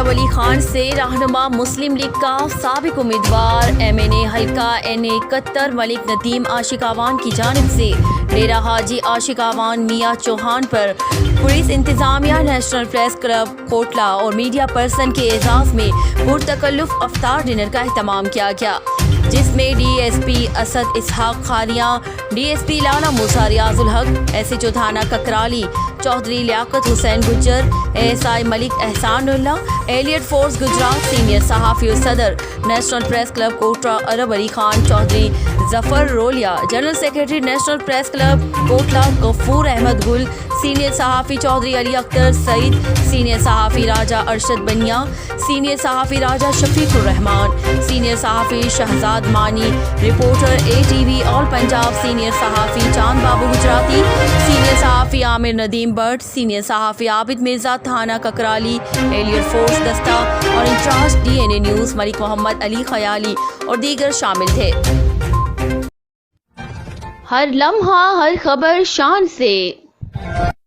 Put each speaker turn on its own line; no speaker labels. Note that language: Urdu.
ولی خان سے رہنما مسلم لیگ کا سابق امیدوار MNA حلقہ NA71 ملک ندیم عاشق آوان کی جانب سے ڈیرہ حاجی عاشق آوان میاں چوہان پر پولیس انتظامیہ نیشنل پریس کلب کوٹلہ اور میڈیا پرسن کے اعزاز میں پرتکلف افطار ڈنر کا اہتمام کیا گیا، جس میں DSP اسد اسحاق خاریاں، DSP لالا موسیٰ ریاض الحق، SHO تھانہ Kakrali Chaudhry Liaquat Hussain Gujjar, ASI Malik Ehsan Ullah, elite force Gujrat senior صحافی و صدر national press club Kotla Arab Ali Khan Chaudhry Zafar Rolia, general secretary national press club Kotla Ghafoor Ahmed Gill, senior صحافی چودھری علی اختر سعید، سینئر صحافی راجہ ارشد بنیا، سینئر صحافی راجہ شفیق الرحمان، سینئر صحافی شہزاد مانی، رپورٹر ATV آل پنجاب، سینئر صحافی چاند بابو گجراتی، سینئر صحافی عامر ندیم بٹ، سینئر صحافی عابد مرزا تھانہ ککرالی، ایلیٹ فورس دستہ اور انچارج DNA نیوز ملک محمد علی خیالی اور دیگر شامل تھے۔ ہر لمحہ ہر خبر شان سے